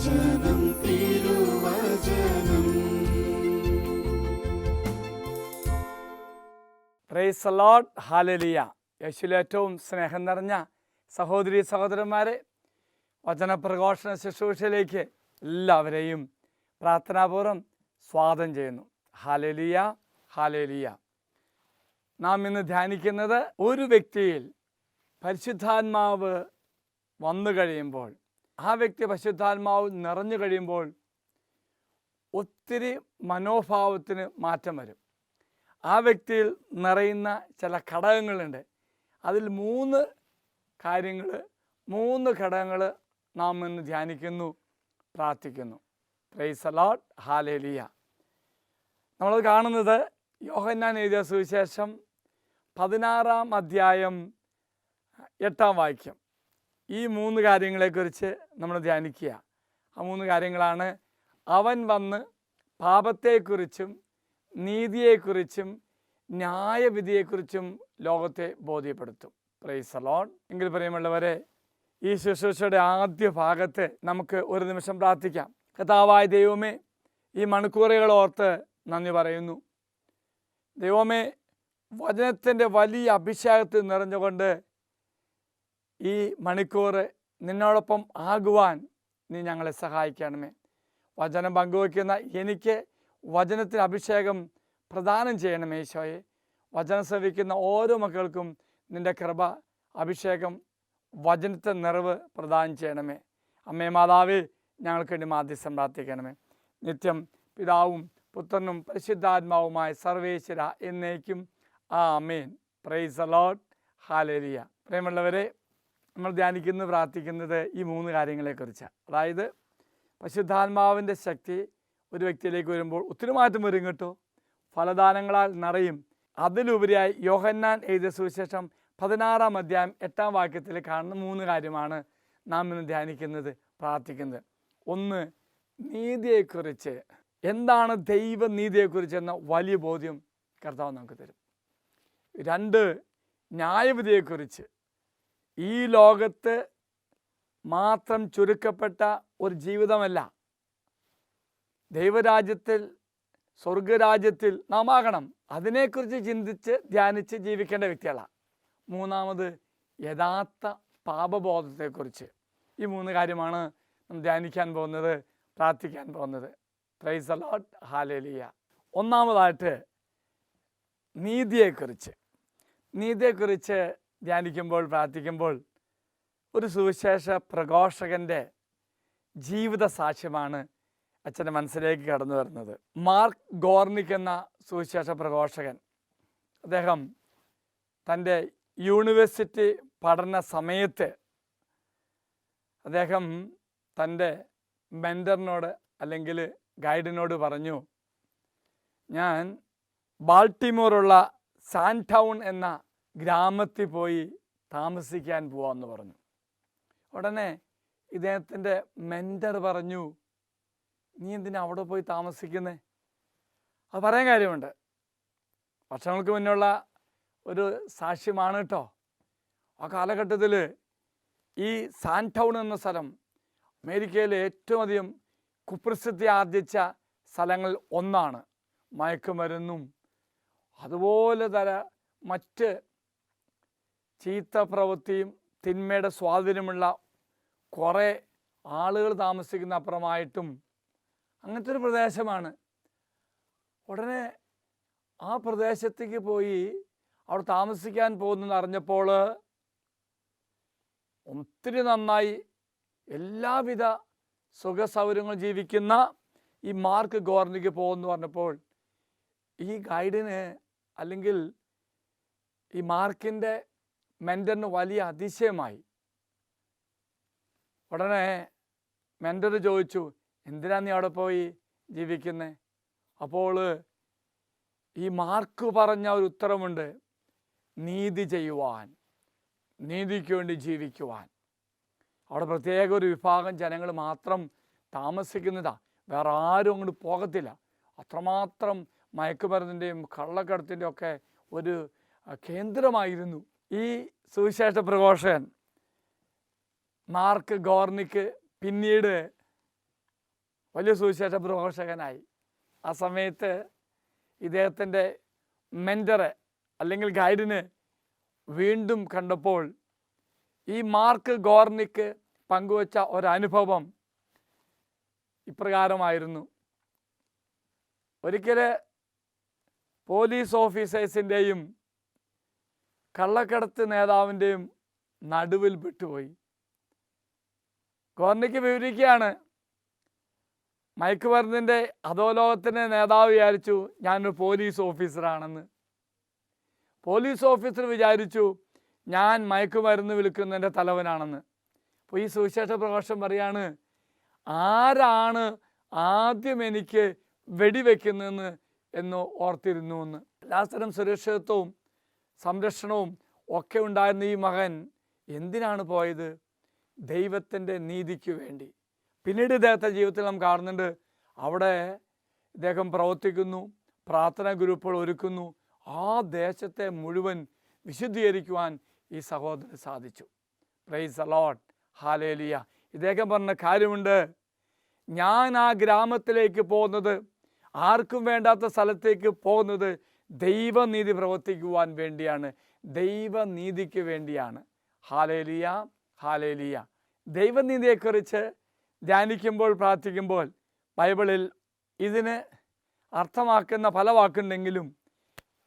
വചനം തിരുവചനം. Price the Lord. Hallelujah. യേശുവിൽ ഏറ്റവും സ്നേഹം നിറഞ്ഞ സഹോദരി സഹോദരന്മാരെ, വചനപ്രഘോഷണ ശുശ്രൂഷയിലേക്ക് എല്ലാവരെയും പ്രാർത്ഥനാപൂർവ്വം സ്വാഗതം ചെയ്യുന്നു. Hallelujah, hallelujah. നാം ഇന്ന് ധ്യാനിക്കുന്നത് ഒരു വ്യക്തിയിൽ പരിശുദ്ധാത്മാവ് വന്നു കഴിയുമ്പോൾ, ആ വ്യക്തി പരിശുദ്ധാത്മാവ് നിറഞ്ഞു കഴിയുമ്പോൾ ഒത്തിരി മനോഭാവത്തിന് മാറ്റം വരും. ആ വ്യക്തിയിൽ നിറയുന്ന ചില ഘടകങ്ങളുണ്ട്. അതിൽ മൂന്ന് ഘടകങ്ങൾ നാം ഇന്ന് ധ്യാനിക്കുന്നു, പ്രാർത്ഥിക്കുന്നു. Price the Lord. ഹല്ലേലൂയ. നമ്മൾ കാണുന്നത് യോഹന്നാൻ എഴുതിയ സുവിശേഷം 16-ാം അധ്യായം 8-ാം വാക്യം. ഈ മൂന്ന് കാര്യങ്ങളെക്കുറിച്ച് നമ്മൾ ധ്യാനിക്കുക. ആ മൂന്ന് കാര്യങ്ങളാണ്: അവൻ വന്ന് പാപത്തെക്കുറിച്ചും നീതിയെക്കുറിച്ചും ന്യായവിധിയെക്കുറിച്ചും ലോകത്തെ ബോധ്യപ്പെടുത്തും. Price the Lord. എങ്കിൽ പ്രിയമുള്ളവരെ, ഈ ശുശ്രൂഷയുടെ ആദ്യ ഭാഗത്ത് നമുക്ക് ഒരു നിമിഷം പ്രാർത്ഥിക്കാം. കർത്താവായ ദൈവമേ, ഈ മണിക്കൂറുകൾ ഓർത്ത് നന്ദി പറയുന്നു. ദൈവമേ, വചനത്തിൻ്റെ വലിയ അഭിഷേകത്തിൽ നിറഞ്ഞുകൊണ്ട് ഈ മണിക്കൂർ നിന്നോടൊപ്പം ആകുവാൻ നീ ഞങ്ങളെ സഹായിക്കണമേ. വചനം പങ്കുവയ്ക്കുന്ന എനിക്ക് വചനത്തിന് അഭിഷേകം പ്രദാനം ചെയ്യണമേ ഈശോയെ. വചനം ശ്രവിക്കുന്ന ഓരോ മക്കൾക്കും നിൻ്റെ കൃപ, അഭിഷേകം, വചനത്തെ നിറവ് പ്രദാനം ചെയ്യണമേ. അമ്മേ മാതാവേ, ഞങ്ങൾക്ക് വേണ്ടി മാധ്യസ്ഥം പ്രാർത്ഥിക്കണമേ. നിത്യം പിതാവും പുത്രനും പരിശുദ്ധാത്മാവുമായ സർവേശ്വര എന്നേക്കും ആമേൻ. Praise the Lord. ഹല്ലേലൂയ. പ്രിയമുള്ളവരെ, നമ്മൾ ധ്യാനിക്കുന്നത്, പ്രാർത്ഥിക്കുന്നത് ഈ മൂന്ന് കാര്യങ്ങളെക്കുറിച്ചാണ്. അതായത് പരിശുദ്ധാത്മാവിൻ്റെ ശക്തി ഒരു വ്യക്തിയിലേക്ക് വരുമ്പോൾ ഒത്തിരി മാറ്റം വരും കേട്ടോ. ഫലദാനങ്ങളാൽ നിറയും. അതിലുപരിയായി യോഹന്നാൻ എഴുതിയ സുവിശേഷം 16-ാം അധ്യായം 8-ാം വാക്യത്തിൽ കാണുന്ന മൂന്ന് കാര്യമാണ് നാം ഇന്ന് ധ്യാനിക്കുന്നത്, പ്രാർത്ഥിക്കുന്നത്. ഒന്ന്, നീതിയെക്കുറിച്ച്. എന്താണ് ദൈവനീതിയെക്കുറിച്ച് എന്ന വലിയ ബോധ്യം കർത്താവ് നമുക്ക് തരും. രണ്ട്, ന്യായവിധിയെക്കുറിച്ച്. ഈ ലോകത്ത് മാത്രം ചുരുക്കപ്പെട്ട ഒരു ജീവിതമല്ല, ദൈവരാജ്യത്തിൽ, സ്വർഗരാജ്യത്തിൽ നാം ആകണം. അതിനെക്കുറിച്ച് ചിന്തിച്ച് ധ്യാനിച്ച് ജീവിക്കേണ്ട വ്യക്തികളാണ്. മൂന്നാമത്, യഥാർത്ഥ പാപബോധത്തെക്കുറിച്ച്. ഈ മൂന്ന് കാര്യമാണ് നാം ധ്യാനിക്കാൻ പോകുന്നത്, പ്രാർത്ഥിക്കാൻ പോകുന്നത്. Price the Lord. ഹല്ലേലൂയ. ഒന്നാമതായിട്ട് നീതിയെക്കുറിച്ച് ധ്യാനിക്കുമ്പോൾ, പ്രാർത്ഥിക്കുമ്പോൾ ഒരു സുവിശേഷ പ്രഘോഷകൻ്റെ ജീവിത സാക്ഷ്യമാണ് അച്ഛൻ്റെ മനസ്സിലേക്ക് കടന്നു വരുന്നത്. മാർക്ക് ഗോർണിക് എന്ന സുവിശേഷ പ്രഘോഷകൻ, അദ്ദേഹം തൻ്റെ യൂണിവേഴ്സിറ്റി പഠന സമയത്ത് അദ്ദേഹം തൻ്റെ മെൻറ്ററിനോട് അല്ലെങ്കിൽ ഗൈഡിനോട് പറഞ്ഞു, ഞാൻ ബാൾട്ടിമോറുള്ള സാൻടൗൺ എന്ന ഗ്രാമത്തിൽ പോയി താമസിക്കാൻ പോവാമെന്ന് പറഞ്ഞു. ഉടനെ ഇദ്ദേഹത്തിൻ്റെ മെൻറ്റർ പറഞ്ഞു, നീ എന്തിനാ അവിടെ പോയി താമസിക്കുന്നേ? അത് പറയാൻ കാര്യമുണ്ട്. വർഷങ്ങൾക്ക് മുന്നുള്ള ഒരു സാക്ഷ്യമാണ് കേട്ടോ. ആ കാലഘട്ടത്തിൽ ഈ സാൻടൗൺ എന്ന സ്ഥലം അമേരിക്കയിലെ ഏറ്റവും അധികം കുപ്രസിദ്ധി ആർജിച്ച സ്ഥലങ്ങളിൽ ഒന്നാണ്. മയക്കുമരുന്നും അതുപോലെ മറ്റ് ചീത്ത പ്രവൃത്തിയും തിന്മയുടെ സ്വാധീനമുള്ള കുറേ ആളുകൾ താമസിക്കുന്ന അപ്പുറമായിട്ടും അങ്ങനത്തെ ഒരു പ്രദേശമാണ്. ഉടനെ ആ പ്രദേശത്തേക്ക് പോയി അവിടെ താമസിക്കാൻ പോകുന്നെന്ന് അറിഞ്ഞപ്പോൾ ഒത്തിരി നന്നായി എല്ലാവിധ സുഖസൗകര്യങ്ങളും ജീവിക്കുന്ന ഈ മാർക്ക് ഗോർണിക്ക് പോകുമെന്ന് പറഞ്ഞപ്പോൾ ഈ ഗൈഡിന് അല്ലെങ്കിൽ ഈ മാർക്കിൻ്റെ മെൻറ്ററിന് വലിയ അതിശയമായി. ഉടനെ മെൻറ്റർ ചോദിച്ചു, എന്തിനാ നീ അവിടെ പോയി ജീവിക്കുന്നത്? അപ്പോൾ ഈ മാർക്ക് പറഞ്ഞ ഒരു ഉത്തരമുണ്ട്, നീതി ചെയ്യുവാൻ, നീതിക്ക് വേണ്ടി ജീവിക്കുവാൻ. അവിടെ പ്രത്യേക ഒരു വിഭാഗം ജനങ്ങൾ മാത്രം താമസിക്കുന്നതാണ്, വേറെ ആരും അങ്ങോട്ട് പോകത്തില്ല. അത്രമാത്രം മയക്കുമരുന്നിൻ്റെയും കള്ളക്കടത്തിൻ്റെയും ഒക്കെ ഒരു കേന്ദ്രമായിരുന്നു ഈ സുവിശേഷ പ്രഘോഷകൻ മാർക്ക് ഗോർണിക്ക്. പിന്നീട് വലിയ സുവിശേഷ പ്രഘോഷകനായി. ആ സമയത്ത് ഇദ്ദേഹത്തിൻ്റെ മെൻറ്ററെ അല്ലെങ്കിൽ ഗൈഡിന് വീണ്ടും കണ്ടപ്പോൾ ഈ മാർക്ക് ഗോർണിക്ക് പങ്കുവച്ച ഒരനുഭവം ഇപ്രകാരമായിരുന്നു. ഒരിക്കൽ പോലീസ് ഓഫീസേഴ്സിൻ്റെയും കള്ളക്കടത്ത് നേതാവിൻ്റെയും നടുവിൽ പെട്ടുപോയി. ഗോർണിക്ക് വിവരിക്കുകയാണ്, മയക്കുമരുന്നിൻ്റെ അധോലോകത്തിൻ്റെ നേതാവ് വിചാരിച്ചു ഞാനൊരു പോലീസ് ഓഫീസറാണെന്ന്. പോലീസ് ഓഫീസർ വിചാരിച്ചു ഞാൻ മയക്കുമരുന്ന് വിൽക്കുന്നതിൻ്റെ തലവനാണെന്ന്. അപ്പോൾ ഈ സുവിശേഷ പ്രഘോഷം പറയാണ്, ആരാണ് ആദ്യം എനിക്ക് വെടിവെക്കുന്നതെന്ന് എന്ന് ഓർത്തിരുന്നു എന്ന്. എല്ലാത്തരം സുരക്ഷിതത്വവും സംരക്ഷണവും ഒക്കെ ഉണ്ടായിരുന്ന ഈ മകൻ എന്തിനാണ് പോയത്? ദൈവത്തിൻ്റെ നീതിക്ക് വേണ്ടി. പിന്നീട് ഇദ്ദേഹത്തെ ജീവിതത്തിൽ നാം കാണുന്നുണ്ട്, അവിടെ ഇദ്ദേഹം പ്രവർത്തിക്കുന്നു, പ്രാർത്ഥനാ ഗ്രൂപ്പുകൾ ഒരുക്കുന്നു. ആ ദേശത്തെ മുഴുവൻ വിശുദ്ധീകരിക്കുവാൻ ഈ സഹോദരന് സാധിച്ചു. Price the Lord, hallelujah. ഇദ്ദേഹം പറഞ്ഞ കാര്യമുണ്ട്, ഞാൻ ആ ഗ്രാമത്തിലേക്ക് പോകുന്നത്, ആർക്കും വേണ്ടാത്ത സ്ഥലത്തേക്ക് പോകുന്നത് ദൈവനീതി പ്രവർത്തിക്കുവാൻ വേണ്ടിയാണ്, ദൈവനീതിക്ക് വേണ്ടിയാണ്. Hallelujah, hallelujah. ദൈവനീതിയെക്കുറിച്ച് ധ്യാനിക്കുമ്പോൾ പ്രാർത്ഥിക്കുമ്പോൾ ബൈബിളിൽ ഇതിന് അർത്ഥമാക്കുന്ന പല വാക്കുണ്ടെങ്കിലും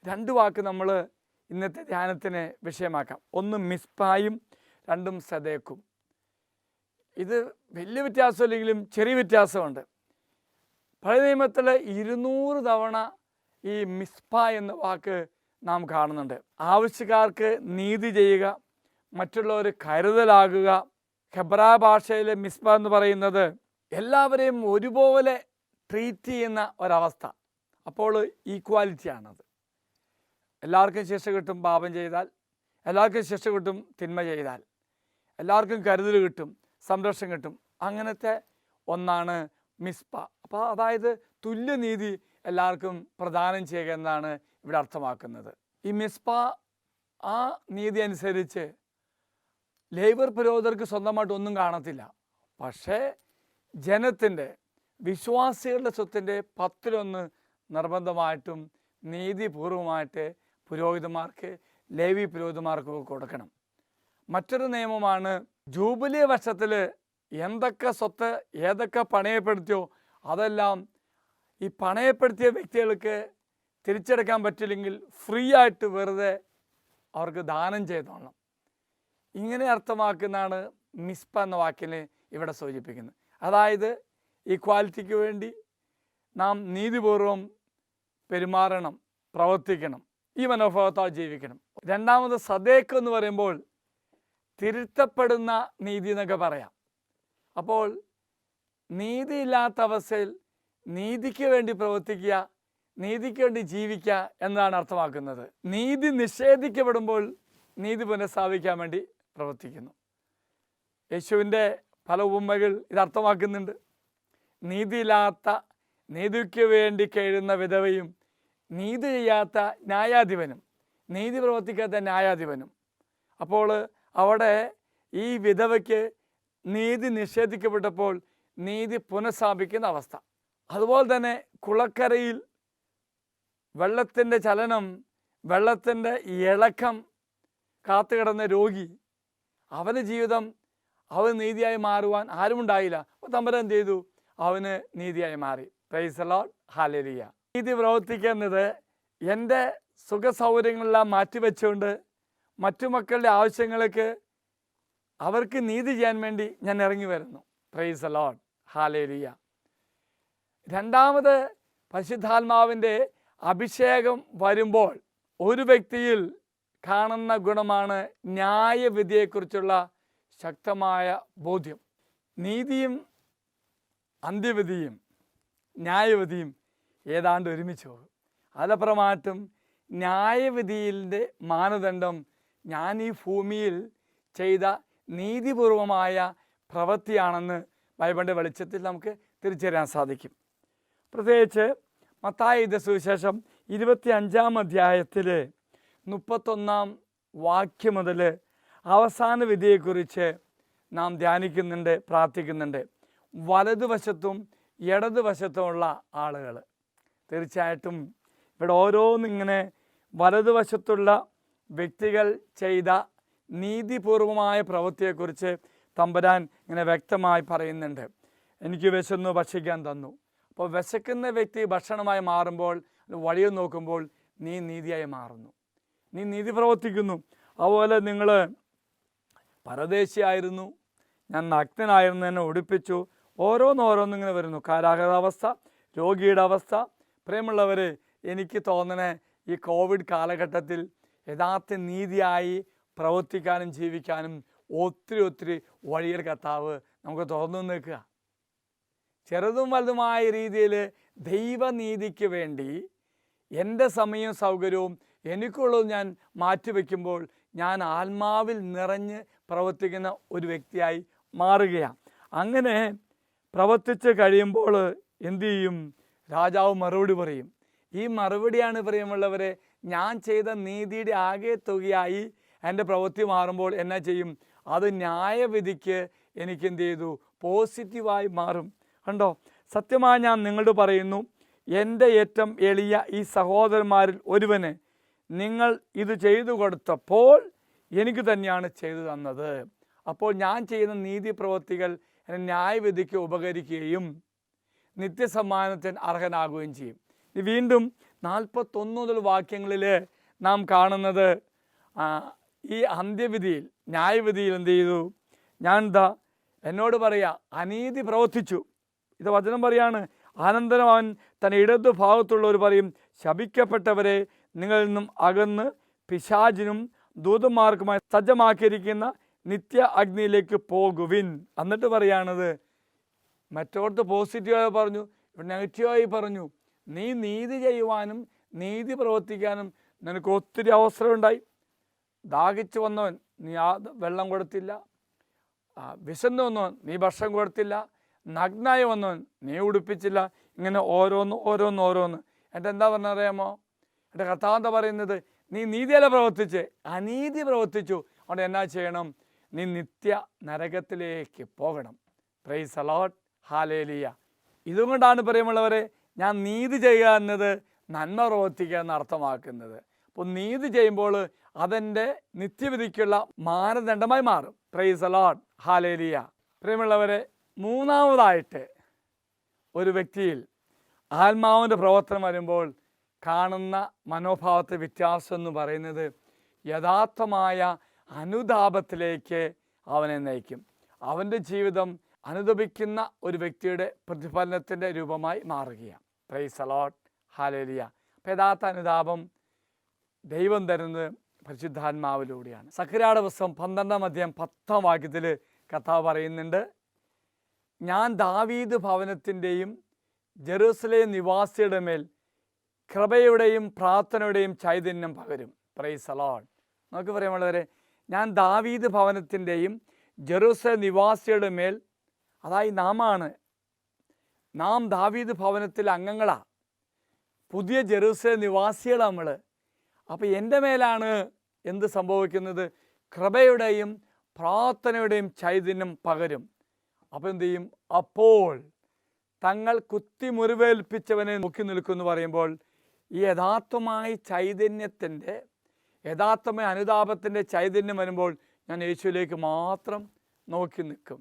2 വാക്ക് നമ്മൾ ഇന്നത്തെ ധ്യാനത്തിന് വിഷയമാക്കാം. ഒന്ന് മിസ്പായും, 2 സദേക്കും. ഇത് വലിയ വ്യത്യാസമില്ലെങ്കിലും ചെറിയ വ്യത്യാസമുണ്ട്. പഴയ നിയമത്തിൽ 200 തവണ ഈ മിസ്പ എന്ന വാക്ക് നാം കാണുന്നുണ്ട്. ആവശ്യക്കാർക്ക് നീതി ചെയ്യുക, മറ്റുള്ളവർ കരുതലാകുക. ഹെബ്രാ ഭാഷയിലെ മിസ്പ എന്ന് പറയുന്നത് എല്ലാവരെയും ഒരുപോലെ ട്രീറ്റ് ചെയ്യുന്ന ഒരവസ്ഥ. അപ്പോൾ ഈക്വാലിറ്റിയാണത്. എല്ലാവർക്കും ശിക്ഷ കിട്ടും പാപം ചെയ്താൽ, എല്ലാവർക്കും ശിക്ഷ കിട്ടും തിന്മ ചെയ്താൽ, എല്ലാവർക്കും കരുതൽ കിട്ടും, സംരക്ഷണം കിട്ടും. അങ്ങനത്തെ ഒന്നാണ് മിസ്പ. അപ്പോൾ അതായത് തുല്യനീതി എല്ലാവർക്കും പ്രദാനം ചെയ്യുക എന്നാണ് ഇവിടെ അർത്ഥമാക്കുന്നത്. ഈ മിസ്പ ആ നീതി അനുസരിച്ച് ലേബർ പുരോഹിതർക്ക് സ്വന്തമായിട്ട് ഒന്നും കാണത്തില്ല. പക്ഷേ ജനത്തിൻ്റെ, വിശ്വാസികളുടെ സ്വത്തിൻ്റെ 10-1 നിർബന്ധമായിട്ടും നീതിപൂർവമായിട്ട് പുരോഹിതന്മാർക്ക്, ലേവി പുരോഹിതന്മാർക്ക് കൊടുക്കണം. മറ്റൊരു നിയമമാണ്, ജൂബിലി വർഷത്തിൽ എന്തൊക്കെ സ്വത്ത് ഏതൊക്കെ പണയപ്പെടുത്തിയോ അതെല്ലാം ഈ പണയപ്പെടുത്തിയ വ്യക്തികൾക്ക് തിരിച്ചെടുക്കാൻ പറ്റില്ലെങ്കിൽ ഫ്രീ ആയിട്ട് വെറുതെ അവർക്ക് ദാനം ചെയ്തോളണം. ഇങ്ങനെ അർത്ഥമാക്കുന്നതാണ് മിസ്പ എന്ന വാക്കിനെ ഇവിടെ സൂചിപ്പിക്കുന്നത്. അതായത് ഈക്വാലിറ്റിക്ക് വേണ്ടി നാം നീതിപൂർവം പെരുമാറണം, പ്രവർത്തിക്കണം, ഈ മനോഭാവത്താൽ ജീവിക്കണം. രണ്ടാമത് സദേക്ക് എന്ന് പറയുമ്പോൾ തിരുത്തപ്പെടുന്ന നീതി എന്നൊക്കെ പറയാം. അപ്പോൾ നീതിയില്ലാത്ത അവസ്ഥയിൽ നീതിക്ക് വേണ്ടി പ്രവർത്തിക്കുക, നീതിക്ക് വേണ്ടി ജീവിക്കുക എന്നതാണ് അർത്ഥമാക്കുന്നത്. നീതി നിഷേധിക്കപ്പെടുമ്പോൾ നീതി പുനഃസ്ഥാപിക്കാൻ വേണ്ടി പ്രവർത്തിക്കുന്നു. യേശുവിൻ്റെ പല ഉപമകൾ ഇത് അർത്ഥമാക്കുന്നുണ്ട്. നീതിയില്ലാത്ത, നീതിക്ക് വേണ്ടി കഴിയുന്ന വിധവയും, നീതി ചെയ്യാത്ത ന്യായാധിപനും, നീതി പ്രവർത്തിക്കാത്ത ന്യായാധിപനും. അപ്പോൾ അവിടെ ഈ വിധവയ്ക്ക് നീതി നിഷേധിക്കപ്പെട്ടപ്പോൾ നീതി പുനഃസ്ഥാപിക്കുന്ന അവസ്ഥ. അതുപോലെ തന്നെ കുളക്കരയിൽ വെള്ളത്തിൻ്റെ ചലനം, വെള്ളത്തിൻ്റെ ഇളക്കം കാത്തുകിടന്ന രോഗി, അവന് ജീവിതം അവൻ നീതിയായി മാറുവാൻ ആരുമുണ്ടായില്ല. അപ്പോൾ തമ്പുരാൻ എന്ത് ചെയ്തു? അവന് നീതിയായി മാറി. Price the Lord, hallelujah. നീതി പ്രവർത്തിക്കുന്നത് എൻ്റെ സുഖസൗകര്യങ്ങളെല്ലാം മാറ്റിവെച്ചുകൊണ്ട് മറ്റു മക്കളുടെ ആവശ്യങ്ങൾക്ക് അവർക്ക് നീതി ചെയ്യാൻ വേണ്ടി ഞാൻ ഇറങ്ങി വരുന്നു. Price the Lord, hallelujah. രണ്ടാമത് പരിശുദ്ധാത്മാവിൻ്റെ അഭിഷേകം വരുമ്പോൾ ഒരു വ്യക്തിയിൽ കാണുന്ന ഗുണമാണ് ന്യായവിധിയെക്കുറിച്ചുള്ള ശക്തമായ ബോധ്യം. നീതിയും അന്ത്യവിധിയും ന്യായവിധിയും ഏതാണ്ട് ഒരുമിച്ച് പോകും. അതപ്പുറമായിട്ടും ന്യായവിധിയുടെ മാനദണ്ഡം ഞാൻ ഈ ഭൂമിയിൽ ചെയ്ത നീതിപൂർവമായ പ്രവൃത്തിയാണെന്ന് ബൈബിളിൻ്റെ വെളിച്ചത്തിൽ നമുക്ക് തിരിച്ചറിയാൻ സാധിക്കും. പ്രത്യേകിച്ച് മത്തായിയുടെ സുവിശേഷം 25-ാം അധ്യായത്തിൽ 31-ാം വാക്യം മുതൽ അവസാന വിധിയെക്കുറിച്ച് നാം ധ്യാനിക്കുന്നുണ്ട്, പ്രാർത്ഥിക്കുന്നുണ്ട്. വലതുവശത്തും ഇടതുവശത്തുമുള്ള ആളുകൾ. തീർച്ചയായിട്ടും ഇവിടെ ഓരോന്നിങ്ങനെ വലതുവശത്തുള്ള വ്യക്തികൾ ചെയ്ത നീതിപൂർവമായ പ്രവൃത്തിയെക്കുറിച്ച് തമ്പുരാൻ ഇങ്ങനെ വ്യക്തമായി പറയുന്നുണ്ട്. എനിക്ക് വിശന്നു ഭക്ഷിക്കാൻ തന്നു. അപ്പോൾ വിശക്കുന്ന വ്യക്തി ഭക്ഷണമായി മാറുമ്പോൾ വഴിയിൽ നോക്കുമ്പോൾ നീ നീതിയായി മാറുന്നു, നീ നീതി പ്രവർത്തിക്കുന്നു. അതുപോലെ നിങ്ങൾ പരദേശിയായിരുന്നു, ഞാൻ നഗ്നനായിരുന്നു, എന്നെ ഉടുപ്പിച്ചു. ഓരോന്നിങ്ങനെ വരുന്നു. കാരാഗ്രഹാവസ്ഥ, രോഗിയുടെ അവസ്ഥ. പ്രിയമുള്ളവർ, എനിക്ക് തോന്നണേ ഈ കോവിഡ് കാലഘട്ടത്തിൽ യഥാർത്ഥ നീതിയായി പ്രവർത്തിക്കാനും ജീവിക്കാനും ഒത്തിരി വഴികൾ കർത്താവ് നമുക്ക് തുറന്നു നിൽക്കുക. ചെറുതും വലുതുമായ രീതിയിൽ ദൈവനീതിക്ക് വേണ്ടി എൻ്റെ സമയവും സൗകര്യവും എനിക്കുള്ളത് ഞാൻ മാറ്റിവെക്കുമ്പോൾ ഞാൻ ആത്മാവിൽ നിറഞ്ഞ് പ്രവർത്തിക്കുന്ന ഒരു വ്യക്തിയായി മാറുകയാണ്. അങ്ങനെ പ്രവർത്തിച്ച് കഴിയുമ്പോൾ എന്തു ചെയ്യും? രാജാവ് മറുപടി പറയും. ഈ മറുപടിയാണ് പ്രിയമുള്ളവരെ, ഞാൻ ചെയ്ത നീതിയുടെ ആകെ തുകയായി എൻ്റെ പ്രവൃത്തി മാറുമ്പോൾ എന്നാ ചെയ്യും? അത് ന്യായവിധിക്ക് എനിക്ക് എന്ത് ചെയ്തു? പോസിറ്റീവായി മാറും. കണ്ടോ? സത്യമായി ഞാൻ നിങ്ങളോട് പറയുന്നു, എൻ്റെ ഏറ്റവും എളിയ ഈ സഹോദരന്മാരിൽ ഒരുവന് നിങ്ങൾ ഇത് ചെയ്തു കൊടുത്തപ്പോൾ എനിക്ക് തന്നെയാണ് ചെയ്തു തന്നത്. അപ്പോൾ ഞാൻ ചെയ്യുന്ന നീതി പ്രവൃത്തികൾ എന്നെ ന്യായവിധിക്ക് ഉപകരിക്കുകയും നിത്യസമ്മാനത്തിന് അർഹനാകുകയും ചെയ്യും. വീണ്ടും 41 വാക്യങ്ങളിൽ നാം കാണുന്നത് ഈ അന്ത്യവിധിയിൽ, ന്യായവിധിയിൽ എന്ത് ചെയ്തു? ഞാൻ എന്താ എന്നോട് പറയാ, അനീതി പ്രവർത്തിച്ചു. ഇത് വചനം പറയാണ്. അനന്തരം അവൻ തൻ്റെ ഇടതു ഭാഗത്തുള്ളവർ പറയും, ശപിക്കപ്പെട്ടവരെ നിങ്ങളിൽ നിന്നും അകന്ന് പിശാചിനും ദൂതന്മാർക്കുമായി സജ്ജമാക്കിയിരിക്കുന്ന നിത്യ അഗ്നിയിലേക്ക് പോകുവിൻ. എന്നിട്ട് പറയാണത്, മറ്റോടത്ത് പോസിറ്റീവായി പറഞ്ഞു, ഇവിടെ നെഗറ്റീവായി പറഞ്ഞു. നീ നീതി ചെയ്യുവാനും നീതി പ്രവർത്തിക്കാനും നിനക്ക് ഒത്തിരി അവസരമുണ്ടായി. ദാഹിച്ചു വന്നവൻ നീ വെള്ളം കൊടുത്തില്ല, വിശന്നു വന്നവൻ നീ ഭക്ഷണം കൊടുത്തില്ല, നഗ്നായി വന്നവൻ നീ ഉടുപ്പിച്ചില്ല. ഇങ്ങനെ ഓരോന്ന്. എൻ്റെ എന്താ പറഞ്ഞറിയാമോ? എൻ്റെ കർത്താവ് എന്താ പറയുന്നത്? നീ നീതിയല്ല പ്രവർത്തിച്ച്, അനീതി പ്രവർത്തിച്ചു. അവിടെ എന്നാ ചെയ്യണം? നീ നിത്യ നരകത്തിലേക്ക് പോകണം. Price the Lord, hallelujah. ഇതുകൊണ്ടാണ് പ്രിയമുള്ളവരെ ഞാൻ നീതി ചെയ്യുക എന്നത് നന്മ പ്രവർത്തിക്കുക എന്ന് അർത്ഥമാക്കുന്നത്. അപ്പോൾ നീതി ചെയ്യുമ്പോൾ അതെൻ്റെ നിത്യവിധിക്കുള്ള മാനദണ്ഡമായി മാറും. പ്രൈസ് ദി ലോർഡ്, ഹല്ലേലൂയ. പ്രിയമുള്ളവരെ, മൂന്നാമതായിട്ട് ഒരു വ്യക്തിയിൽ ആത്മാവിൻ്റെ പ്രവർത്തനം വരുമ്പോൾ കാണുന്ന മനോഭാവത്തെ വ്യത്യാസം എന്ന് പറയുന്നത് യഥാർത്ഥമായ അനുതാപത്തിലേക്ക് അവനെ നയിക്കും. അവൻ്റെ ജീവിതം അനുദപിക്കുന്ന ഒരു വ്യക്തിയുടെ പ്രതിഫലനത്തിൻ്റെ രൂപമായി മാറുകയാണ്. Price the Lord, hallelujah. അപ്പോൾ യഥാർത്ഥ അനുതാപം ദൈവം തരുന്നത് പരിശുദ്ധാത്മാവിലൂടെയാണ്. സഖറിയായുടെ പുസ്തകം 12-10 കർത്താവ് പറയുന്നുണ്ട്, ഞാൻ ദാവീദ് ഭവനത്തിൻ്റെയും ജെറുസലേം നിവാസിയുടെ മേൽ കൃപയുടെയും പ്രാർത്ഥനയുടെയും ചൈതന്യം പകരും. Price the Lord. നമുക്ക് പറയാനുള്ളവരെ, ഞാൻ ദാവീദ് ഭവനത്തിൻ്റെയും ജെറുസലേം നിവാസിയുടെ മേൽ, അതായത് നാം ദാവീദ് ഭവനത്തിലെ അംഗങ്ങളാണ്, പുതിയ ജെറുസലേം നിവാസികളാണ് നമ്മൾ. അപ്പോൾ എൻ്റെ മേലാണ് എന്ത് സംഭവിക്കുന്നത്? കൃപയുടെയും പ്രാർത്ഥനയുടെയും ചൈതന്യം പകരും. അപ്പോൾ എന്തു ചെയ്യും? അപ്പോൾ തങ്ങൾ കുത്തി മുറിവേൽപ്പിച്ചവനെ നോക്കി നിൽക്കുമെന്ന് പറയുമ്പോൾ ഈ യഥാർത്ഥമായ ചൈതന്യത്തിൻ്റെ, യഥാർത്ഥമായ അനുതാപത്തിൻ്റെ ചൈതന്യം വരുമ്പോൾ ഞാൻ യേശുവിലേക്ക് മാത്രം നോക്കി നിൽക്കും.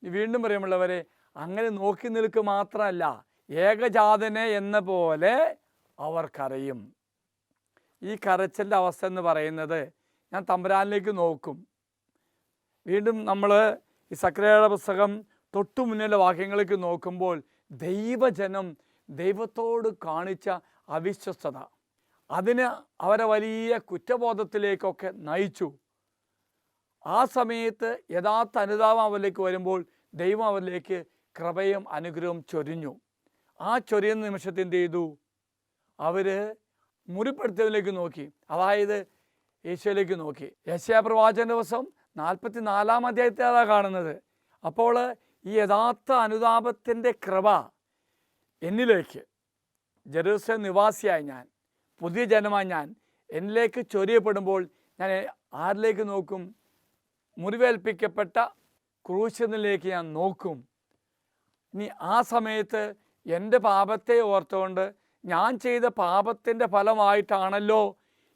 വീണ്ടും പറയുമുള്ളവരെ, അങ്ങനെ നോക്കി നിൽക്കുക മാത്രമല്ല, ഏകജാതനെ എന്ന പോലെ അവർ കരയും. ഈ കരച്ചിൻ്റെ അവസ്ഥ എന്ന് പറയുന്നത്, ഞാൻ തമ്പുരാനിലേക്ക് നോക്കും. വീണ്ടും നമ്മൾ ഈ സഖറിയായുടെ പുസ്തകം തൊട്ടു മുന്നിലെ വാക്യങ്ങളിലേക്ക് നോക്കുമ്പോൾ ദൈവജനം ദൈവത്തോട് കാണിച്ച അവിശ്വസ്തത, അതിന് അവരെ വലിയ കുറ്റബോധത്തിലേക്കൊക്കെ നയിച്ചു. ആ സമയത്ത് യഥാർത്ഥ അനുതാപം അവരിലേക്ക് വരുമ്പോൾ ദൈവം അവരിലേക്ക് കൃപയും അനുഗ്രഹവും ചൊരിഞ്ഞു. ആ ചൊരിയുന്ന നിമിഷത്തിൽ എന്ത് ചെയ്തു? അവർ മുറിപ്പെടുത്തിയതിലേക്ക് നോക്കി, അതായത് യേശുവിലേക്ക് നോക്കി. യെശയ്യാ പ്രവാചകന്റെ പുസ്തകം 44 അതാണ് കാണുന്നത്. അപ്പോൾ ഈ യഥാർത്ഥ അനുതാപത്തിൻ്റെ കൃപ എന്നിലേക്ക്, ജെറുസലേം നിവാസിയായി ഞാൻ, പുതിയ ജനമായി ഞാൻ, എന്നിലേക്ക് ചൊരിയപ്പെടുമ്പോൾ ഞാൻ ആരിലേക്ക് നോക്കും? മുറിവേൽപ്പിക്കപ്പെട്ട ക്രൂശനിലേക്ക് ഞാൻ നോക്കും. ഇനി ആ സമയത്ത് എൻ്റെ പാപത്തെ ഓർത്തുകൊണ്ട് ഞാൻ ചെയ്ത പാപത്തിൻ്റെ ഫലമായിട്ടാണല്ലോ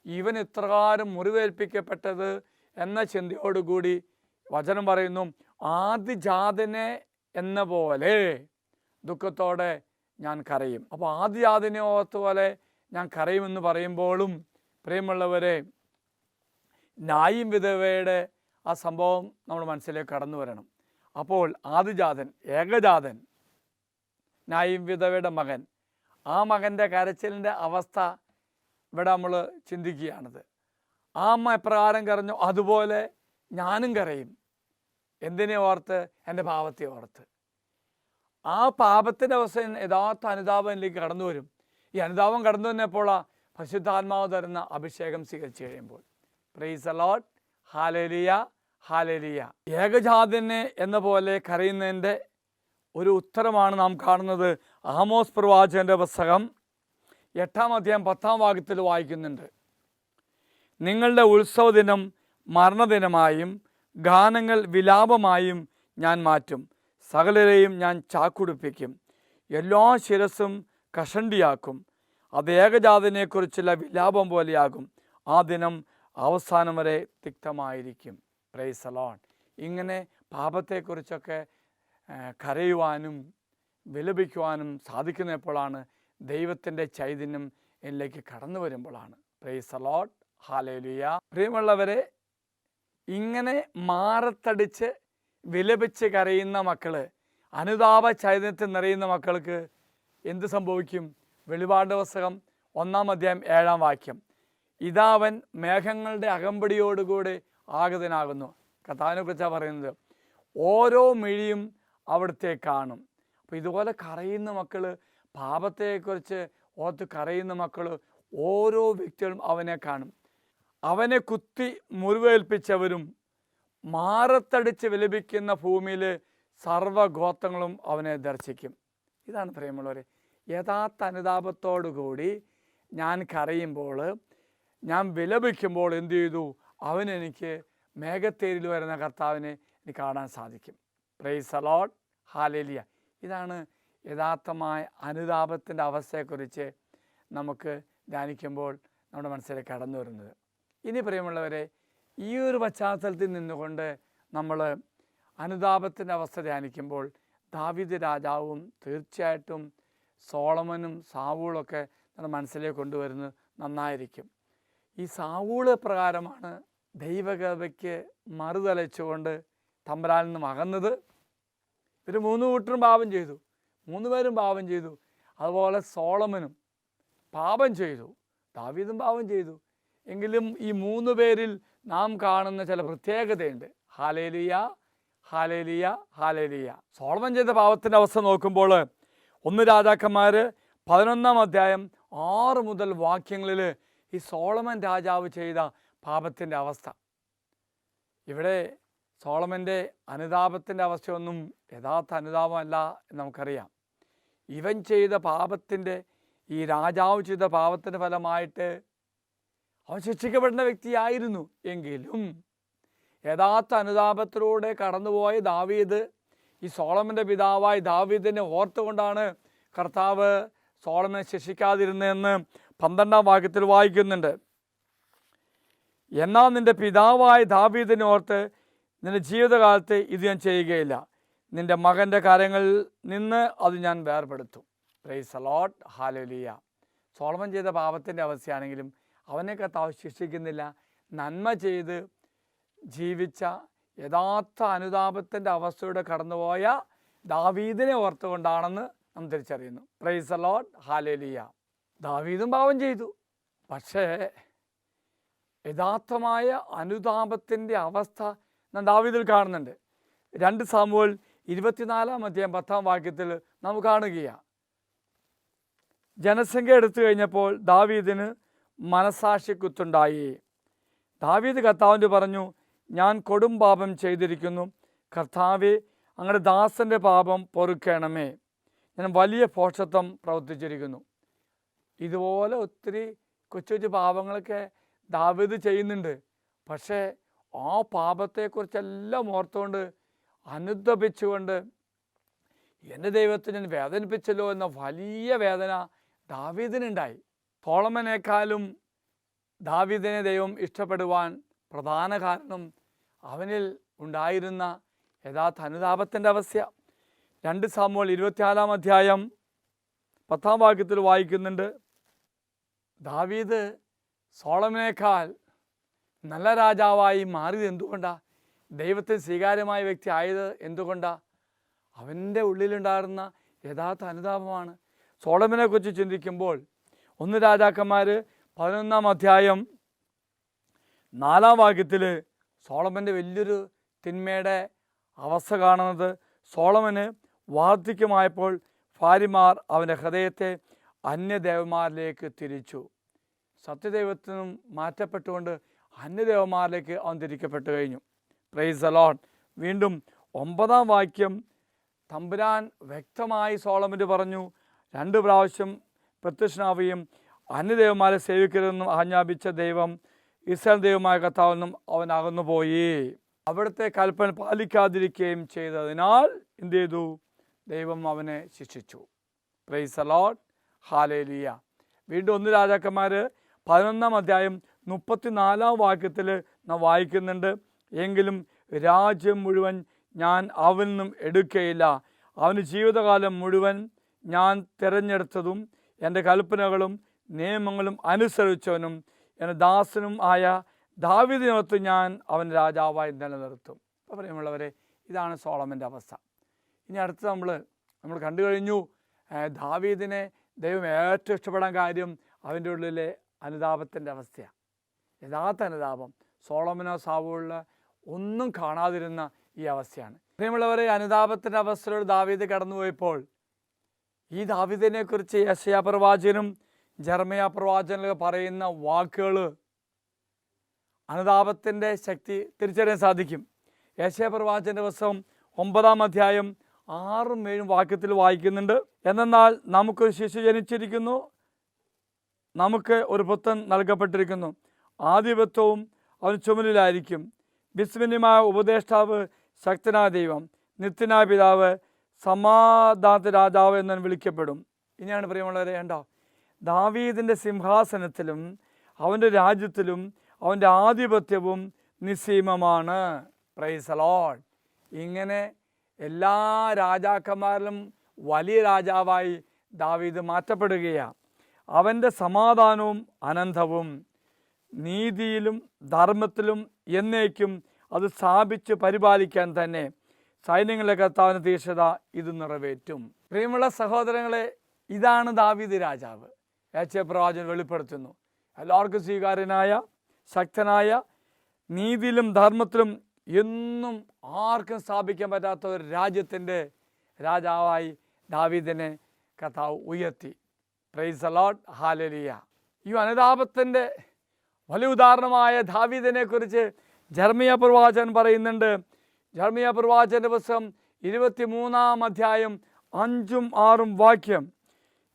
ഇവൻ ഇത്രകാലം മുറിവേൽപ്പിക്കപ്പെട്ടത് എന്ന ചിന്തയോടുകൂടി വചനം പറയുന്നു, ആദിജാതനെ എന്ന പോലെ ദുഃഖത്തോടെ ഞാൻ കരയും. അപ്പോൾ ആദിജാതനെ ഓർത്ത പോലെ ഞാൻ കരയുമെന്ന് പറയുമ്പോഴും പ്രിയമുള്ളവരെ, നായിം വിധവയുടെ ആ സംഭവം നമ്മൾ മനസ്സിലേക്ക് കടന്നു വരണം. അപ്പോൾ ആദിജാതൻ, ഏകജാതൻ, നായിം വിധവയുടെ മകൻ, ആ മകൻ്റെ കരച്ചിലിൻ്റെ അവസ്ഥ ഇവിടെ നമ്മൾ ചിന്തിക്കുകയാണത്. ആ അമ്മ എപ്രകാരം കരഞ്ഞു അതുപോലെ ഞാനും കരയും. എന്തിനെ ഓർത്ത്? എൻ്റെ പാപത്തെ ഓർത്ത്. ആ പാപത്തിൻ്റെ അവസ്ഥ യഥാർത്ഥ അനുതാപം എന്നിലേക്ക് കടന്നു വരും. ഈ അനുതാപം കടന്നു വന്നപ്പോൾ പരിശുദ്ധാത്മാവ് തരുന്ന അഭിഷേകം സ്വീകരിച്ചു കഴിയുമ്പോൾ, പ്രൈസ് ദി ലോർഡ്, ഹല്ലേലൂയ, ഹല്ലേലൂയ. ഏകജാതനെ എന്ന പോലെ കരയുന്നതിൻ്റെ ഒരു ഉത്തരമാണ് നാം കാണുന്നത് ആമോസ് പ്രവാചകന്റെ പുസ്തകം 8-ാം അധ്യായം 10-ാം വാക്യത്തിൽ വായിക്കുന്നുണ്ട്. നിങ്ങളുടെ ഉത്സവദിനം മരണദിനമായും ഗാനങ്ങൾ വിലാപമായും ഞാൻ മാറ്റും. സകലരെയും ഞാൻ ചാക്കുടുപ്പിക്കും. എല്ലാ ശിരസ്സും കഷണ്ടിയാക്കും. അത് ഏകജാതനെക്കുറിച്ചുള്ള വിലാപം പോലെയാകും. ആ ദിനം അവസാനം വരെ തിക്തമായിരിക്കും. Price the Lord. ഇങ്ങനെ പാപത്തെക്കുറിച്ചൊക്കെ കരയുവാനും വിലപിക്കുവാനും സാധിക്കുന്ന എപ്പോഴാണ്? ദൈവത്തിൻ്റെ ചൈതന്യം എന്നിലേക്ക് കടന്നു വരുമ്പോഴാണ്. പ്രൈസ് ദി ലോർഡ്, ഹല്ലേലൂയ. പ്രിയമുള്ളവരെ, ഇങ്ങനെ മാറത്തടിച്ച് വിലപിച്ച് കരയുന്ന മക്കള്, അനുതാപ ചൈതന്യത്തിൽ നിറയുന്ന മക്കൾക്ക് എന്ത് സംഭവിക്കും? വെളിപാട് പുസ്തകം 1-ാം അധ്യായം 7-ാം വാക്യം, ഇതാ അവൻ മേഘങ്ങളുടെ അകമ്പടിയോടുകൂടി ആഗതനാകുന്നു. കർത്താവിനെ കുറിച്ചാണ് പറയുന്നത്. ഓരോ മിഴിയും അവിടുത്തെ കാണും. അപ്പോൾ ഇതുപോലെ കരയുന്ന മക്കൾ, പാപത്തെക്കുറിച്ച് ഓർത്ത് കരയുന്ന മക്കൾ, ഓരോ വ്യക്തികളും അവനെ കാണും. അവനെ കുത്തി മുറിവേൽപ്പിച്ചവരും മാറത്തടിച്ച് വിലപിക്കുന്ന ഭൂമിയിൽ സർവ്വഗോത്രങ്ങളും അവനെ ദർശിക്കും. ഇതാണ് പ്രിയമുള്ളവരെ, യഥാർത്ഥ അനുതാപത്തോടുകൂടി ഞാൻ കരയുമ്പോൾ, ഞാൻ വിലപിക്കുമ്പോൾ എന്തു ചെയ്തു? അവനെനിക്ക് മേഘത്തേരിൽ വരുന്ന കർത്താവിനെ എനിക്ക് കാണാൻ സാധിക്കും. Price the Lord, hallelujah. ഇതാണ് യഥാർത്ഥമായ അനുതാപത്തിൻ്റെ അവസ്ഥയെക്കുറിച്ച് നമുക്ക് ധ്യാനിക്കുമ്പോൾ നമ്മുടെ മനസ്സിലേക്ക് കടന്നു വരുന്നത്. ഇനി പ്രിയമുള്ളവരെ, ഈ ഒരു പശ്ചാത്തലത്തിൽ നിന്നുകൊണ്ട് നമ്മൾ അനുതാപത്തിൻ്റെ അവസ്ഥ ധ്യാനിക്കുമ്പോൾ ദാവീദ് രാജാവും തീർച്ചയായിട്ടും സോളമനും സാവൂളൊക്കെ നമ്മുടെ മനസ്സിലേക്ക് കൊണ്ടുവരുന്നത് നന്നായിരിക്കും. ഈ സാവൂള് പ്രകാരമാണ് ദൈവകൃപയ്ക്ക് മറുതലച്ചുകൊണ്ട് തമ്പുരാനിൽ നിന്നും അകന്നത്. ഇവർ 3 കൂട്ടരും പാപം ചെയ്തു, 3 പേരും പാപം ചെയ്തു. അതുപോലെ സോളമനും പാപം ചെയ്തു, ദാവീദും പാപം ചെയ്തു. എങ്കിലും ഈ 3 പേരിൽ നാം കാണുന്ന ചില പ്രത്യേകതയുണ്ട്. Hallelujah, hallelujah, hallelujah. സോളമൻ ചെയ്ത പാപത്തിൻ്റെ അവസ്ഥ നോക്കുമ്പോൾ 1 രാജാക്കന്മാർ 11-ാം അധ്യായം 6 മുതൽ വാക്യങ്ങളിൽ ഈ സോളമൻ രാജാവ് ചെയ്ത പാപത്തിൻ്റെ അവസ്ഥ. ഇവിടെ സോളമൻ്റെ അനുതാപത്തിൻ്റെ അവസ്ഥയൊന്നും യഥാർത്ഥ അനുതാപമല്ല എന്ന് നമുക്കറിയാം. ഇവൻ ചെയ്ത പാപത്തിൻ്റെ, ഈ രാജാവ് ചെയ്ത പാപത്തിൻ്റെ ഫലമായിട്ട് അവൻ ശിക്ഷിക്കപ്പെടുന്ന വ്യക്തിയായിരുന്നു. എങ്കിലും യഥാർത്ഥ അനുതാപത്തിലൂടെ കടന്നുപോയ ദാവീദ്, ഈ സോളമൻ്റെ പിതാവായ ദാവീദിനെ ഓർത്തുകൊണ്ടാണ് കർത്താവ് സോളമനെ ശിക്ഷിക്കാതിരുന്നതെന്ന് 12-ാം വാക്യത്തിൽ വായിക്കുന്നുണ്ട്. എന്നാൽ നിൻ്റെ പിതാവായ ദാവീദിനെ ഓർത്ത് നിൻ്റെ ജീവിതകാലത്ത് ഇത് ഞാൻ ചെയ്യുകയില്ല. നിൻ്റെ മകൻ്റെ കാര്യങ്ങളിൽ നിന്ന് അത് ഞാൻ വേർപെടുത്തും. പ്രൈസ് ദി ലോർഡ്, ഹല്ലേലൂയ. സോളമൻ ചെയ്ത പാപത്തിൻ്റെ അവസ്ഥയാണെങ്കിലും അവനെ കർത്താവ് ശിക്ഷിക്കുന്നില്ല. നന്മ ചെയ്ത് ജീവിച്ച യഥാർത്ഥ അനുതാപത്തിൻ്റെ അവസ്ഥയുടെ കടന്നുപോയ ദാവീദിനെ ഓർത്തുകൊണ്ടാണെന്ന് നാം തിരിച്ചറിയുന്നു. പ്രൈസ് ദി ലോർഡ്, ഹല്ലേലൂയ. ദാവീദും പാപം ചെയ്തു, പക്ഷേ യഥാർത്ഥമായ അനുതാപത്തിൻ്റെ അവസ്ഥ നാം ദാവീദിൽ കാണുന്നുണ്ട്. 2 സാമുവേൽ 24-ാം അധ്യായം 10-ാം വാക്യത്തിൽ നാം കാണുകയാണ്. ജനസംഖ്യ എടുത്തു കഴിഞ്ഞപ്പോൾ ദാവീദിന് മനസാക്ഷി കുത്തുണ്ടായി. ദാവീദ് കർത്താവിനോട് പറഞ്ഞു, ഞാൻ കൊടും പാപം ചെയ്തിരിക്കുന്നു. കർത്താവേ, അങ്ങയുടെ ദാസൻ്റെ പാപം പൊറുക്കണമേ. ഞാൻ വലിയ ഭോഷത്വം പ്രവർത്തിച്ചിരിക്കുന്നു. ഇതുപോലെ ഒത്തിരി കൊച്ചു കൊച്ചു പാപങ്ങളൊക്കെ ദാവീദ് ചെയ്യുന്നുണ്ട്. പക്ഷേ ആ പാപത്തെക്കുറിച്ചെല്ലാം ഓർത്തുകൊണ്ട് അനുതപിച്ചുകൊണ്ട് എൻ്റെ ദൈവത്തെ ഞാൻ വേദനിപ്പിച്ചല്ലോ എന്ന വലിയ വേദന ദാവീദിനുണ്ടായി. സോളമനേക്കാളും ദാവീദിനെ ദൈവം ഇഷ്ടപ്പെടുവാൻ പ്രധാന കാരണം അവനിൽ ഉണ്ടായിരുന്ന യഥാർത്ഥ അനുതാപത്തിൻ്റെ അവസ്ഥ. 2 സാമുവേൽ 24 അധ്യായം 10 വാക്യത്തിൽ വായിക്കുന്നുണ്ട്, ദാവീദ് സോളമനേക്കാൾ നല്ല രാജാവായി മാറിയത് എന്തുകൊണ്ടാണ്? ദൈവത്തിന് സ്വീകാര്യമായ വ്യക്തി ആയത് എന്തുകൊണ്ടാണ്? അവൻ്റെ ഉള്ളിലുണ്ടായിരുന്ന യഥാർത്ഥ അനുതാപമാണ്. സോളമനെക്കുറിച്ച് ചിന്തിക്കുമ്പോൾ 1 രാജാക്കന്മാർ 11 അധ്യായം 4 വാക്യത്തിൽ സോളമൻ്റെ വലിയൊരു തിന്മയുടെ അവസ്ഥ കാണുന്നത്, സോളമന് വാർദ്ധക്യമായപ്പോൾ ഭാര്യമാർ അവൻ്റെ ഹൃദയത്തെ അന്യദേവന്മാരിലേക്ക് തിരിച്ചു. സത്യദൈവത്തിനും മാറ്റപ്പെട്ടുകൊണ്ട് അന്യദേവന്മാരിലേക്ക് അവൻ തിരിക്കപ്പെട്ടു കഴിഞ്ഞു. Price the Lord. വീണ്ടും 9 വാക്യം തമ്പുരാൻ വ്യക്തമായി സോളമന് പറഞ്ഞു, 2 പ്രാവശ്യം പ്രത്യക്ഷനാവുകയും അന്യദേവന്മാരെ സേവിക്കരുതെന്നും ആജ്ഞാപിച്ച ദൈവം ഇസ്രായേൽ ദൈവമായ കർത്താവെന്നും അവൻ അകന്നുപോയി. അവിടുത്തെ കൽപ്പന പാലിക്കാതിരിക്കുകയും ചെയ്തതിനാൽ എന്ത് ചെയ്തു? ദൈവം അവനെ ശിക്ഷിച്ചു. Praise the Lord. ഹല്ലേലൂയ. വീണ്ടും 1 രാജാക്കന്മാർ 11 അധ്യായം 34 വാക്യത്തിൽ നാം വായിക്കുന്നുണ്ട്, എങ്കിലും രാജ്യം മുഴുവൻ ഞാൻ അവനിൽ നിന്നും എടുക്കുകയില്ല. അവന് ജീവിതകാലം മുഴുവൻ ഞാൻ തിരഞ്ഞെടുത്തതും എൻ്റെ കൽപ്പനകളും നിയമങ്ങളും അനുസരിച്ചവനും എൻ്റെ ദാസനും ആയ ദാവീദിനൊത്ത് ഞാൻ അവൻ രാജാവായി നിലനിർത്തും. അപ്പോൾ പ്രിയമുള്ളവരെ, ഇതാണ് സോളമൻ്റെ അവസ്ഥ. ഇനി അടുത്ത് നമ്മൾ കണ്ടു കഴിഞ്ഞു, ദാവീദിനെ ദൈവം ഏറ്റവും ഇഷ്ടപ്പെടാൻ കാര്യം അവൻ്റെ ഉള്ളിലെ അനുതാപത്തിൻ്റെ അവസ്ഥയാണ്. യഥാർത്ഥ അനുതാപം സോളമനോ സാവൂളിലോ ഒന്നും കാണാതിരുന്ന ഈ അവസ്ഥയാണ്. പ്രിയമുള്ളവരെ, അനുതാപത്തിൻ്റെ അവസ്ഥയിലൂടെ ദാവീദ് കടന്നുപോയപ്പോൾ ഈ ദാവീദിനെക്കുറിച്ച് യെശയ്യാ പ്രവാചകനും ജെറമ്യാ പ്രവാചകനൊക്കെ പറയുന്ന വാക്കുകൾ അനുതാപത്തിൻ്റെ ശക്തി തിരിച്ചറിയാൻ സാധിക്കും. യെശയ്യാ പ്രവാചകൻ്റെ പുസ്തകം 9 അധ്യായം 6-7 വാക്യത്തിൽ വായിക്കുന്നുണ്ട്, എന്നാൽ നമുക്കൊരു ശിശു ജനിച്ചിരിക്കുന്നു, നമുക്ക് ഒരു പുത്രൻ നൽകപ്പെട്ടിരിക്കുന്നു, ആധിപത്യവും അവൻ ചുമലിലായിരിക്കും. വിസ്മയമായ ഉപദേഷ്ടാവ്, ശക്തനായ ദൈവം, നിത്യനായ പിതാവ്, സമാധാന രാജാവ് എന്ന് വിളിക്കപ്പെടും. ഇനിയാണ് പ്രിയമുള്ളവരെ, ഉണ്ടോ, ദാവീദിൻ്റെ സിംഹാസനത്തിലും അവൻ്റെ രാജ്യത്തിലും അവൻ്റെ ആധിപത്യവും നിസ്സീമമാണ്. Praise the Lord. ഇങ്ങനെ എല്ലാ രാജാക്കന്മാരിലും വലിയ രാജാവായി ദാവീദ് മാറ്റപ്പെടുകയാണ്. അവൻ്റെ സമാധാനവും അനന്തവും, നീതിയിലും ധർമ്മത്തിലും എന്നേക്കും അത് സ്ഥാപിച്ച് പരിപാലിക്കാൻ തന്നെ സൈന്യങ്ങളുടെ കർത്താവിന് തീക്ഷണത ഇത് നിറവേറ്റും. പ്രിയമുള്ള സഹോദരങ്ങളെ, ഇതാണ് ദാവീദ് രാജാവ്. യെശയ്യാ പ്രവാചകൻ വെളിപ്പെടുത്തുന്നു, എല്ലാവർക്കും സ്വീകാര്യനായ, ശക്തനായ, നീതിയിലും ധർമ്മത്തിലും എന്നും ആർക്കും സ്ഥാപിക്കാൻ പറ്റാത്ത ഒരു രാജ്യത്തിൻ്റെ രാജാവായി ദാവീദിനെ കർത്താവ് ഉയർത്തി. Price the Lord. ഹല്ലേലൂയ. ഈ അനുതാപത്തിൻ്റെ വലിയ ഉദാഹരണമായ ദാവീദിനെ കുറിച്ച് ജെറമ്യാ പ്രവാചകൻ പറയുന്നുണ്ട്. ജെറമ്യാ പ്രവാചകന്റെ പുസ്തകം 23 അധ്യായം 5-6 വാക്യം,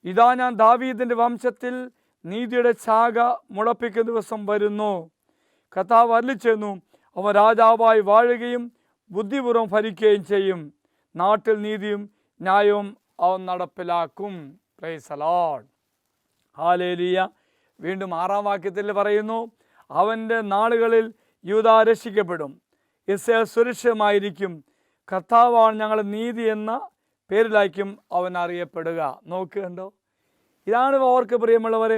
ഇതാ ഞാൻ ദാവീദിൻ്റെ വംശത്തിൽ നീതിയുടെ ശാഖ മുളപ്പിക്കുന്ന ദിവസം വരുന്നു. കർത്താവ് അരുളിച്ചെന്നു, അവൻ രാജാവായി വാഴുകയും ബുദ്ധിപൂർവ്വം ഭരിക്കുകയും ചെയ്യും. നാട്ടിൽ നീതിയും ന്യായവും അവൻ നടപ്പിലാക്കും. Price the Lord. ഹല്ലേലൂയ. വീണ്ടും 6 വാക്യത്തിൽ പറയുന്നു, അവൻ്റെ നാളുകളിൽ യൂദാ രക്ഷിക്കപ്പെടും, ഇസ്രായേൽ സുരക്ഷിതമായിരിക്കും. കർത്താവാണ് ഞങ്ങളുടെ നീതി എന്ന പേരിലായിരിക്കും അവൻ അറിയപ്പെടുക. നോക്കുകണ്ടോ, ഇതാണ് ഓർക്ക് പ്രിയമുള്ളവർ,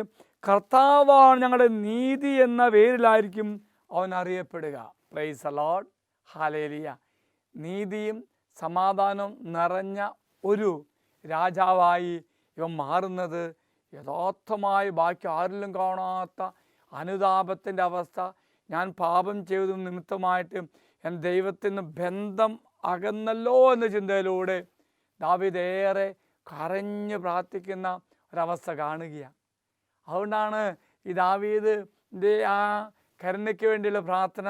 കർത്താവാണ് ഞങ്ങളുടെ നീതി എന്ന പേരിലായിരിക്കും അവൻ അറിയപ്പെടുക. Praise the Lord. ഹല്ലേലൂയ. നീതിയും സമാധാനവും നിറഞ്ഞ ഒരു രാജാവായി ഇവൻ മാറുന്നത് യഥാർത്ഥമായി ബാക്കി ആരിലും കാണാത്ത അനുതാപത്തിൻ്റെ അവസ്ഥ. ഞാൻ പാപം ചെയ്ത നിമിത്തമായിട്ട് എൻ്റെ ദൈവത്തിൽ നിന്ന് ബന്ധം അകന്നല്ലോ എന്ന ചിന്തയിലൂടെ ദാവീദ് ഏറെ കരഞ്ഞ് പ്രാർത്ഥിക്കുന്ന ഒരവസ്ഥ കാണുകയാണ്. അതുകൊണ്ടാണ് ഈ ദാവീദിൻ്റെ ആ കരുണയ്ക്ക് വേണ്ടിയുള്ള പ്രാർത്ഥന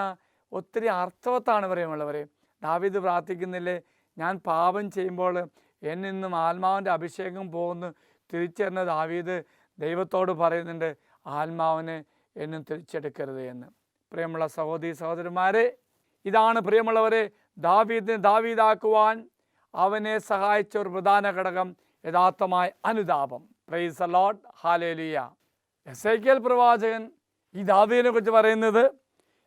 ഒത്തിരി അർത്ഥവത്താണ്. പറയുമുള്ളവരെ, ദാവീദ് പ്രാർത്ഥിക്കുന്നില്ലേ, ഞാൻ പാപം ചെയ്യുമ്പോൾ എന്നിൽ നിന്നും ആത്മാവിൻ്റെ അഭിഷേകം പോകുന്നു തിരിച്ചറിഞ്ഞ ദാവീദ് ദൈവത്തോട് പറയുന്നുണ്ട്, ആത്മാവിനെ എന്നും തിരിച്ചെടുക്കരുത് എന്ന്. പ്രിയമുള്ള സഹോദരി സഹോദരന്മാരെ, ഇതാണ് പ്രിയമുള്ളവരെ ദാവീദിനെ ദാവീദാക്കുവാൻ അവനെ സഹായിച്ച ഒരു പ്രധാന ഘടകം യഥാർത്ഥമായ അനുതാപം. പ്രൈസ് ദി ലോർഡ്, ഹല്ലേലൂയ. എസേക്കിയേൽ പ്രവാചകൻ ഈ ദാവീദിനെ കുറിച്ച് പറയുന്നത്,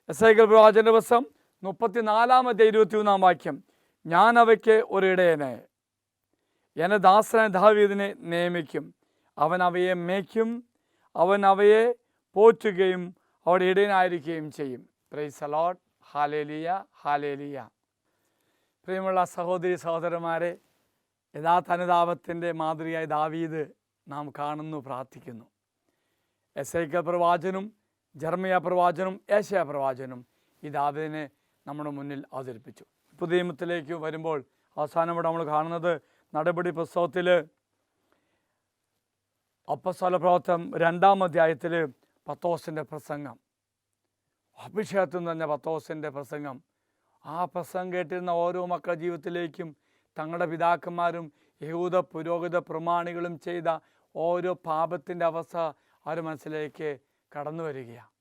എസേക്കിയേൽ പ്രവാചകന്റെ പുസ്തകം 34:21 ഞാൻ അവയ്ക്ക് ഒരു ഇടയനെ, എൻ്റെ ദാസനായ ദാവീദിനെ നിയമിക്കും. അവൻ അവയെ മേയ്ക്കും, അവൻ അവയെ പോറ്റുകയും അവിടെ ഇടയനായിരിക്കുകയും ചെയ്യും. പ്രൈസ് ദി ലോർഡ്, ഹല്ലേലൂയ, ഹല്ലേലൂയ. പ്രിയമുള്ള സഹോദരി സഹോദരന്മാരെ, യഥാർത്ഥ അനുതാപത്തിൻ്റെ മാതൃകയായി ദാവീദ് നാം കാണുന്നു, പ്രാർത്ഥിക്കുന്നു. എസേക്കിയേൽ പ്രവാചകനും ജെറമ്യാ പ്രവാചകനും യേശയ്യാ പ്രവാചകനും ഈ ദാവീദിനെ നമ്മുടെ മുന്നിൽ അവതരിപ്പിച്ചു. പുതിയ നിയമത്തിലേക്ക് വരുമ്പോൾ അവസാനം ഇവിടെ നമ്മൾ കാണുന്നത് നടപടി പുസ്തകത്തിൽ അപ്പോസ്തല പ്രവർത്തനം 2-ാം അധ്യായത്തിൽ പത്രോസിൻ്റെ പ്രസംഗം, അഭിഷേകത്തിൽ നിറഞ്ഞ പത്രോസിൻ്റെ പ്രസംഗം. ആ പ്രസംഗം കേട്ടിരുന്ന ഓരോ മക്കളുടെ ജീവിതത്തിലേക്കും തങ്ങളുടെ പിതാക്കന്മാരും യഹൂദ പുരോഹിത പ്രമാണികളും ചെയ്ത ഓരോ പാപത്തിൻ്റെ അവസ്ഥ അവരുടെ മനസ്സിലേക്ക് കടന്നു വരികയാണ്.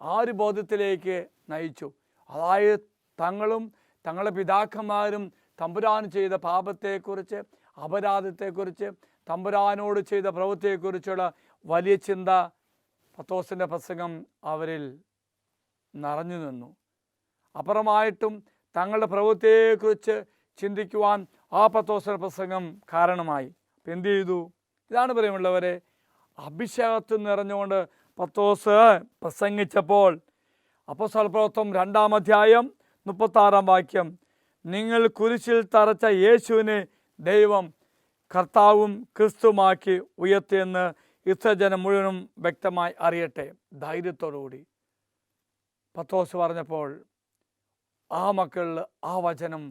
ആ ഒരു ബോധത്തിലേക്ക് നയിച്ചു. അതായത് തങ്ങളും തങ്ങളുടെ പിതാക്കന്മാരും തമ്പുരാൻ ചെയ്ത പാപത്തെക്കുറിച്ച്, അപരാധത്തെക്കുറിച്ച്, തമ്പുരാനോട് ചെയ്ത പ്രവൃത്തിയെക്കുറിച്ചുള്ള വലിയ ചിന്ത പത്രോസിൻ്റെ പ്രസംഗം അവരിൽ നിറഞ്ഞു നിന്നു. അപ്പുറമായിട്ടും തങ്ങളുടെ പ്രവൃത്തിയെക്കുറിച്ച് ചിന്തിക്കുവാൻ ആ പത്രോസിൻ്റെ പ്രസംഗം കാരണമായി. അപ്പം എന്ത് ചെയ്തു? ഇതാണ് പ്രിയമുള്ളവരെ, അഭിഷേകത്തിൽ നിറഞ്ഞുകൊണ്ട് പത്രോസ് പ്രസംഗിച്ചപ്പോൾ അപ്പോസ്തല പ്രവർത്തനം 2-ാം അധ്യായം 36 നിങ്ങൾ കുരിശിൽ തറച്ച യേശുവിനെ ദൈവം കർത്താവും ക്രിസ്തുമാക്കി ഉയർത്തിയെന്ന് ഇസ്രായേൽ മുഴുവനും വ്യക്തമായി അറിയട്ടെ. ധൈര്യത്തോടുകൂടി പത്രോസ് പറഞ്ഞപ്പോൾ ആ മക്കളിൽ ആ വചനം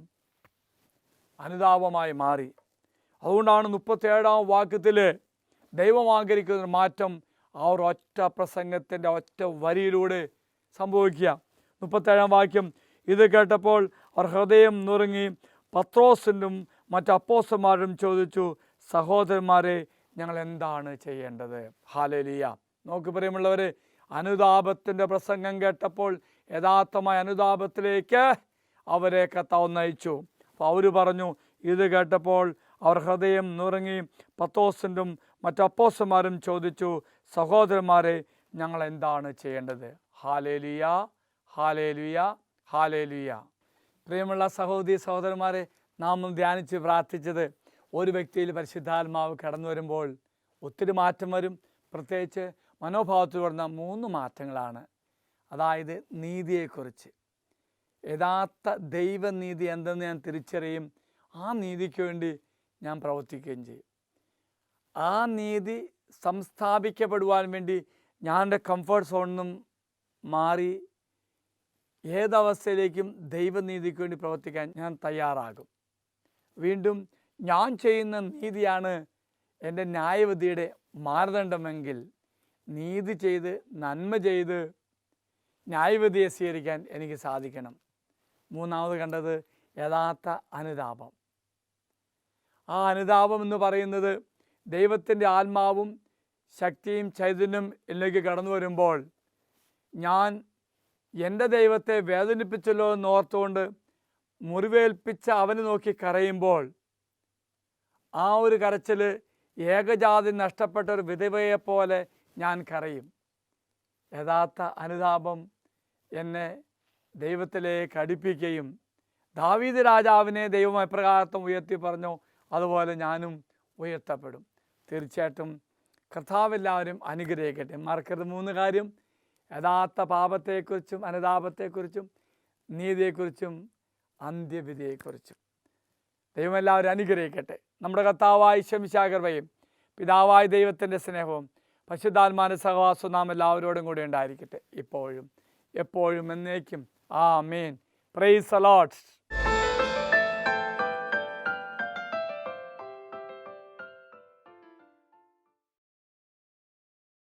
അനുതാപമായി മാറി. അതുകൊണ്ടാണ് 37-ാം വാക്യത്തിൽ ദൈവം ആഗ്രഹിക്കുന്ന മാറ്റം ആ ഒരു ഒറ്റ പ്രസംഗത്തിൻ്റെ ഒറ്റ വരിയിലൂടെ സംഭവിക്കുക. 37-ാം വാക്യം, ഇത് കേട്ടപ്പോൾ അവർ ഹൃദയം നുറുങ്ങി പത്രോസിനും മറ്റ് അപ്പോസ്തലന്മാരും ചോദിച്ചു, സഹോദരന്മാരെ ഞങ്ങൾ എന്താണ് ചെയ്യേണ്ടത്? ഹല്ലേലൂയ. നോക്ക് പ്രിയമുള്ളവരെ, അനുതാപത്തിൻ്റെ പ്രസംഗം കേട്ടപ്പോൾ യഥാർത്ഥമായ അനുതാപത്തിലേക്ക് അവരെ കർത്താവ് നയിച്ചു. അപ്പോൾ അവർ പറഞ്ഞു, ഇത് കേട്ടപ്പോൾ അവർ ഹൃദയം നുറുങ്ങി പത്രോസിനും മറ്റ് അപ്പോസ്തലന്മാരും ചോദിച്ചു, സഹോദരന്മാരെ ഞങ്ങൾ എന്താണ് ചെയ്യേണ്ടത്? Hallelujah, hallelujah, hallelujah. പ്രിയമുള്ള സഹോദരി സഹോദരന്മാരെ, നാം ധ്യാനിച്ച് പ്രാർത്ഥിച്ചത് ഒരു വ്യക്തിയിൽ പരിശുദ്ധാത്മാവ് കടന്നു വരുമ്പോൾ ഒത്തിരി മാറ്റം വരും. പ്രത്യേകിച്ച് മനോഭാവത്തിൽ വരുന്ന 3 മാറ്റങ്ങളാണ്. അതായത് നീതിയെക്കുറിച്ച്, യഥാർത്ഥ ദൈവനീതി എന്തെന്ന് ഞാൻ തിരിച്ചറിയും, ആ നീതിക്ക് വേണ്ടി ഞാൻ പ്രവർത്തിക്കുകയും ചെയ്യും. ആ നീതി സംസ്ഥാപിക്കപ്പെടുവാൻ വേണ്ടി ഞാൻ എൻ്റെ കംഫർട്ട് സോണിൽ നിന്നും മാറി ഏതവസ്ഥയിലേക്കും ദൈവനീതിക്ക് വേണ്ടി പ്രവർത്തിക്കാൻ ഞാൻ തയ്യാറാകും. വീണ്ടും ഞാൻ ചെയ്യുന്ന നീതിയാണ് എൻ്റെ ന്യായവിധിയുടെ മാനദണ്ഡമെങ്കിൽ നീതി ചെയ്ത് നന്മ ചെയ്ത് ന്യായവിധിയെ സ്വീകരിക്കാൻ എനിക്ക് സാധിക്കണം. 3-ാമത് കണ്ടത് യഥാർത്ഥ അനുതാപം. ആ അനുതാപം എന്ന് പറയുന്നത് ദൈവത്തിൻ്റെ ആത്മാവും ശക്തിയും ചൈതന്യം എന്നിലേക്ക് കടന്നു വരുമ്പോൾ ഞാൻ എൻ്റെ ദൈവത്തെ വേദനിപ്പിച്ചല്ലോ എന്ന് ഓർത്തുകൊണ്ട് മുറിവേൽപ്പിച്ച അവനെ നോക്കി കരയുമ്പോൾ ആ ഒരു കരച്ചിൽ ഏകജാതി നഷ്ടപ്പെട്ട ഒരു വിധവയെപ്പോലെ ഞാൻ കരയും. യഥാർത്ഥ അനുതാപം എന്നെ ദൈവത്തിലേക്ക് അടുപ്പിക്കുകയും ദാവീദ് രാജാവിനെ ദൈവം എപ്രകാരം ഉയർത്തി പറഞ്ഞോ അതുപോലെ ഞാനും ഉയർത്തപ്പെടും. തീർച്ചയായിട്ടും കർത്താവെല്ലാവരും അനുഗ്രഹിക്കട്ടെ. മറക്കരുത് 3 കാര്യം: യഥാർത്ഥ പാപത്തെക്കുറിച്ചും അനുതാപത്തെക്കുറിച്ചും നീതിയെക്കുറിച്ചും അന്ത്യവിധിയെക്കുറിച്ചും. ദൈവം എല്ലാവരും അനുഗ്രഹിക്കട്ടെ. നമ്മുടെ കർത്താവായ ശംശാകർവയും പിതാവായ ദൈവത്തിൻ്റെ സ്നേഹവും പരിശുദ്ധാത്മാവിന്റെ സഹവാസവും നാം എല്ലാവരോടും കൂടി ഉണ്ടായിരിക്കട്ടെ, ഇപ്പോഴും എപ്പോഴും എന്നേക്കും. ആമേൻ. Praise the Lord.